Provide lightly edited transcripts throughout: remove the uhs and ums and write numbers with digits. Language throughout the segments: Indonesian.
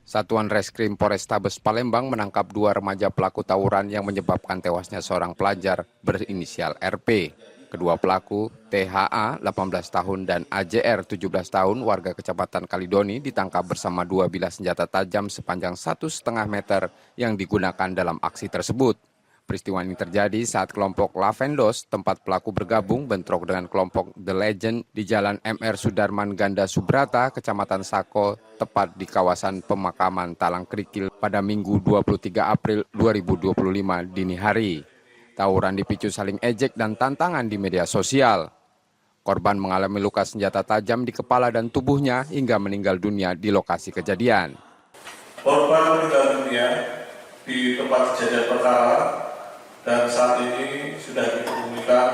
Satuan Reskrim Polrestabes Palembang menangkap 2 remaja pelaku tawuran yang menyebabkan tewasnya seorang pelajar berinisial RP. Kedua pelaku, THA 18 tahun dan AJR 17 tahun warga Kecamatan Kalidoni ditangkap bersama 2 bilah senjata tajam sepanjang 1,5 meter yang digunakan dalam aksi tersebut. Peristiwa ini terjadi saat kelompok Lavendos, tempat pelaku bergabung, bentrok dengan kelompok The Legend di Jalan MR Sudarman Ganda Subrata, Kecamatan Sako, tepat di kawasan pemakaman Talang Krikil pada Minggu 23 April 2025 dini hari. Tawuran dipicu saling ejek dan tantangan di media sosial. Korban mengalami luka senjata tajam di kepala dan tubuhnya hingga meninggal dunia di lokasi kejadian. Korban meninggal dunia di tempat kejadian perkara dan saat ini sudah dikebumikan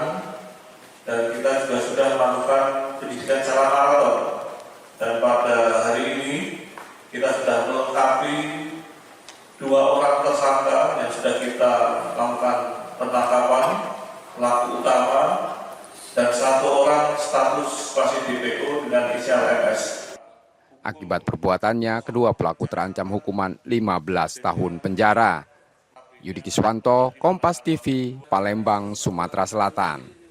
dan kita juga sudah melakukan penyidikan secara paralel. Dan pada hari ini kita sudah melengkapi 2 orang tersangka yang sudah kita lakukan penangkapan pelaku utama dan 1 orang status masih DPO dengan inisial MS. Akibat perbuatannya, kedua pelaku terancam hukuman 15 tahun penjara. Yudi Kiswanto, Kompas TV, Palembang, Sumatera Selatan.